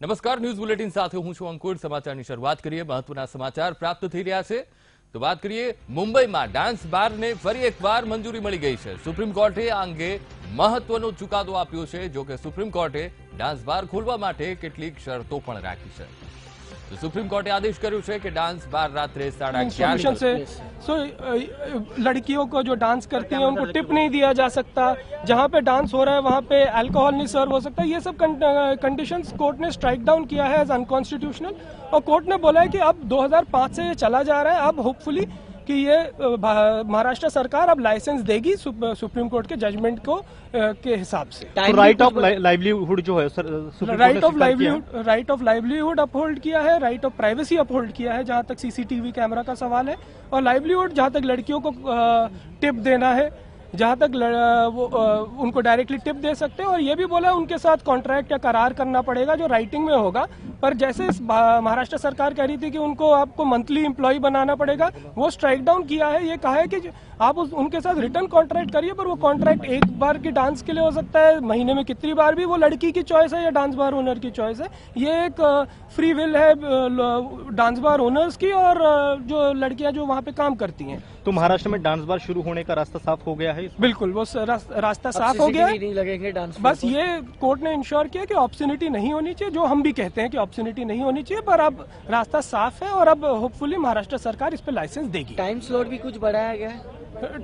નમસ્કાર, news bulletin સાથે હું છું અંકુર। સમાચારની શરૂઆત કરીએ। મહત્વના સમાચાર પ્રાપ્ત થઈ રહ્યા છે તો વાત કરીએ મુંબઈમાં ડાન્સ બારને ફરી એકવાર મંજૂરી મળી ગઈ છે। સુપ્રીમ કોર્ટે આ અંગે મહત્વનો ચુકાદો આપ્યો છે। જો કે સુપ્રીમ કોર્ટે ડાન્સ બાર ખોલવા માટે કેટલીક શરતો પણ રાખી છે। तो सुप्रीम कोर्टे आदेश કર્યો છે કે डांस बार रात्रे 11:30 से लड़कियों को जो डांस करती हैं उनको टिप नहीं दिया जा सकता, जहां पे डांस हो रहा है वहां पे अल्कोहल नहीं सर्व हो सकता। ये सब कंडीशंस कोर्ट ने स्ट्राइक डाउन किया है एज अनकॉन्स्टिट्यूशनल, और कोर्ट ने बोला है कि अब 2005 से ये चला जा रहा है। अब होपफुली कि ये महाराष्ट्र सरकार अब लाइसेंस देगी सुप्रीम कोर्ट के जजमेंट को के हिसाब से। तो राइट ऑफ लाइवलीहुड जो है sir, right of livelihood uphold किया है, राइट ऑफ प्राइवेसी अपहोल्ड किया है जहां तक सीसीटीवी कैमरा का सवाल है, और लाइवलीहुड जहां तक लड़कियों को टिप देना है, जहां तक उनको डायरेक्टली टिप दे सकते हैं। और ये भी बोला उनके साथ कॉन्ट्रैक्ट या करार करना पड़ेगा जो राइटिंग में होगा। पर जैसे महाराष्ट्र सरकार कह रही थी कि उनको आपको मंथली एम्प्लॉय बनाना पड़ेगा, वो स्ट्राइक डाउन किया है। ये कहा है कि आप उनके साथ रिटर्न कॉन्ट्रैक्ट करिए, पर वो कॉन्ट्रैक्ट एक बार की डांस के लिए हो सकता है, महीने में कितनी बार भी, वो लड़की की चॉइस है या डांस बार ओनर की चॉइस है। ये एक फ्री विल है डांस बार ओनर्स की और जो लड़कियां जो वहाँ पे काम करती हैं। तो महाराष्ट्र में डांस बार शुरू होने का रास्ता साफ हो गया है? बिल्कुल, वो रास्ता साफ हो गया है। लगेंगे डांस, बस ये कोर्ट ने इंश्योर किया कि ऑब्सनिटी नहीं होनी चाहिए, जो हम भी कहते हैं कि ऑब्सनिटी नहीं होनी चाहिए, पर अब रास्ता साफ है और अब होपफुली महाराष्ट्र सरकार इस पे लाइसेंस देगी। टाइम स्लॉट भी कुछ बढ़ाया गया है?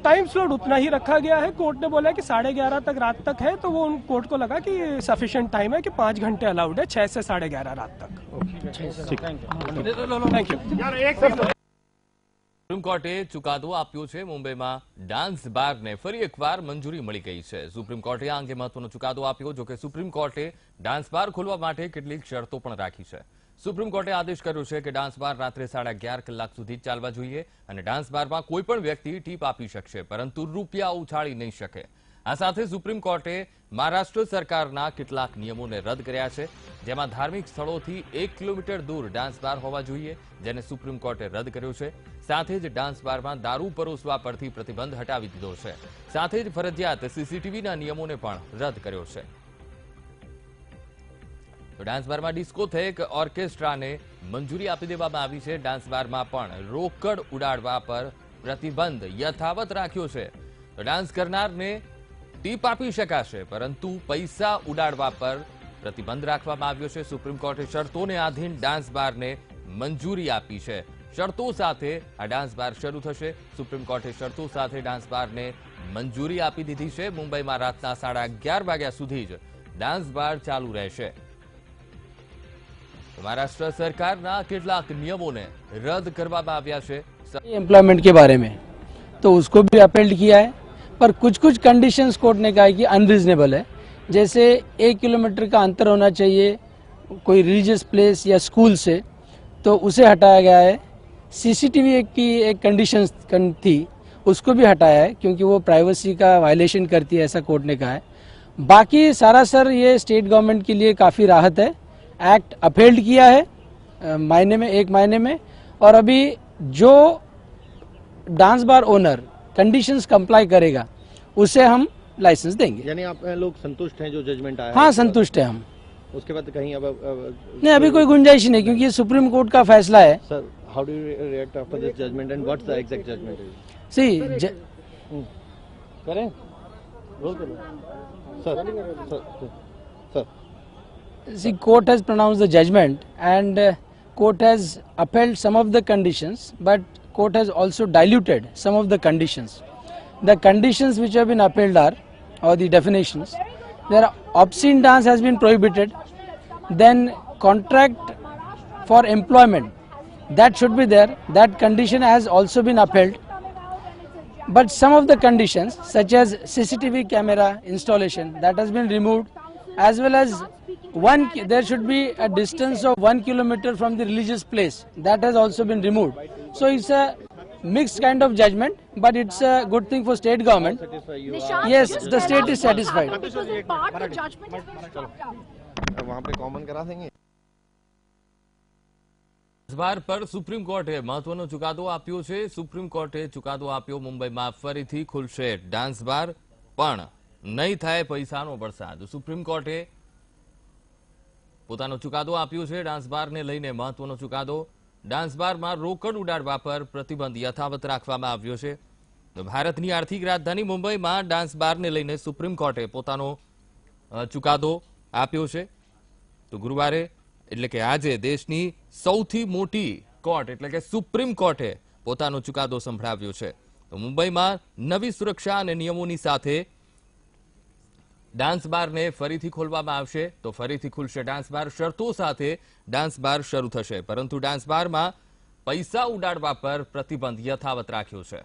टाइम स्लॉट उतना ही रखा गया है। कोर्ट ने बोला कि 11:30 तक रात तक है, तो वो उन कोर्ट को लगा कि सफिशिएंट टाइम है कि 5 घंटे अलाउड है, 6 से 11:30 रात तक। Thank you. સુપ્રીમ કોર્ટે ચુકાદો આપ્યો છે। મુંબઈમાં ડાન્સ બારને ફરી એકવાર મંજૂરી મળી ગઈ છે। સુપ્રીમ કોર્ટે આ અંગે મહત્વનો ચુકાદો આપ્યો। જો કે સુપ્રીમ કોર્ટે ડાન્સ બાર ખોલવા માટે કેટલીક શરતો પણ રાખી છે। સુપ્રીમ કોર્ટે આદેશ કર્યો છે કે ડાન્સ બાર રાત્રે 11:30 કલાક સુધી ચાલવા જોઈએ અને ડાન્સ બારમાં કોઈ પણ વ્યક્તિ ટીપ આપી શકશે, પરંતુ રૂપિયા ઉછાળી નહીં શકે। આ સાથે સુપ્રીમ કોર્ટે મહારાષ્ટ્ર સરકારના કેટલાક નિયમોને રદ કર્યા છે, જેમાં ધાર્મિક સ્થળોથી 1 કિલોમીટર દૂર ડાન્સ બાર હોવા જોઈએ, જેને સુપ્રીમ કોર્ટે રદ કર્યો છે। સાથે જ ડાન્સ બારમાં દારૂ પરોસવા પરથી પ્રતિબંધ હટાવી દીધો છે। સાથે જ ફરજિયાત સીસીટીવીના નિયમોને પણ રદ કર્યો છે। તો ડાન્સ બારમાં ડિસ્કોથેક ઓર્કેસ્ટ્રાને મંજૂરી આપી દેવામાં આવી છે। ડાન્સ બારમાં પણ રોકડ ઉડાડવા પર પ્રતિબંધ યથાવત રાખ્યો છે। તો ડાન્સ કરનારને ટીપ આપી શકાશે, પરંતુ પૈસા ઉડાડવા પર પ્રતિબંધ રાખવામાં આવ્યો છે। સુપ્રીમ કોર્ટે શરતોને આધીન ડાન્સ બારને મંજૂરી આપી છે। શરતો સાથે આ ડાન્સ બાર શરૂ થશે। સુપ્રીમ કોર્ટે શરતો સાથે ડાન્સ બારને મંજૂરી આપી દીધી છે। મુંબઈમાં રાતના 11:30 વાગ્યા સુધી જ ડાન્સ બાર ચાલુ રહેશે। महाराष्ट्र सरकारना કેટલાક નિયમોને રદ કરવામાં આવ્યા છે। एम्प्लॉयमेंट के बारे में तो उसको भी अपील किया है, पर कुछ कंडीशंस कोर्ट ने कहा है कि अनरीजनेबल है। जैसे 1 किलोमीटर का अंतर होना चाहिए कोई रिलीजियस प्लेस या स्कूल से, तो उसे हटाया गया है। सीसीटीवी की एक कंडीशन थी, उसको भी हटाया है क्योंकि वो प्राइवेसी का वायलेशन करती है, ऐसा कोर्ट ने कहा है। बाकी सरासर ये स्टेट गवर्नमेंट के लिए काफ़ी राहत है। एक्ट अपहेल्ड किया है एक महीने में, और अभी जो dance bar owner conditions comply करेगा उसे हम लाइसेंस देंगे। यानी आप लोग संतुष्ट हैं जो जजमेंट आया? हाँ, संतुष्ट है हम। उसके बाद कहीं अब नहीं, अभी कोई गुंजाइश नहीं, क्योंकि ये सुप्रीम कोर्ट का फैसला है। Sir, how do you react after this judgement and what's the exact judgement? See करें रोल करो सर। See, court has pronounced the judgment and court has upheld some of the conditions, but court has also diluted some of the conditions. The conditions which have been upheld are, or the definitions, there are obscene dance has been prohibited, then contract for employment, that should be there, that condition has also been upheld. But some of the conditions such as CCTV camera installation, that has been removed, as well as there should be a distance of 1 kilometer from the religious place, that has also been removed. So it's a mixed kind of judgment, but it's a good thing for state government. Yes, the state is satisfied. वहाँ पे common करा देंगे। इस बार पर supreme कोर्टे महत्वનો ચુકાદો આપ્યો છે। Supreme કોર્ટે ચુકાદો આપ્યો, મુંબઈમાં ફરીથી ખુલશે ડાન્સ બાર, પણ નહીં થાય પૈસાનો વરસાદ। સુપ્રીમ કોર્ટે પોતાનો ચુકાદો આપ્યો છે ડાન્સ બારને લઈને મહત્વનો ચુકાદો ડાન્સ બારમાં રોકડ ઉડાડવા પર પ્રતિબંધ યથાવત રાખવામાં આવ્યો છે તો ભારતની આર્થિક રાજધાની મુંબઈમાં ડાન્સ બારને લઈને સુપ્રીમ કોર્ટે પોતાનો ચુકાદો આપ્યો છે તો ગુરુવારે એટલે કે આજે દેશની સૌથી મોટી કોર્ટ એટલે કે સુપ્રીમ કોર્ટે પોતાનો ચુકાદો સંભળાવ્યો છે તો મુંબઈમાં નવી સુરક્ષા અને નિયમોની સાથે ડાન્સ બારને ફરીથી ખોલવામાં આવશે તો ફરીથી ખુલશે ડાન્સ બાર શરતો સાથે ડાન્સ બાર શરૂ થશે પરંતુ ડાન્સ બારમાં પૈસા ઉડાડવા પર પ્રતિબંધ યથાવત રાખ્યો છે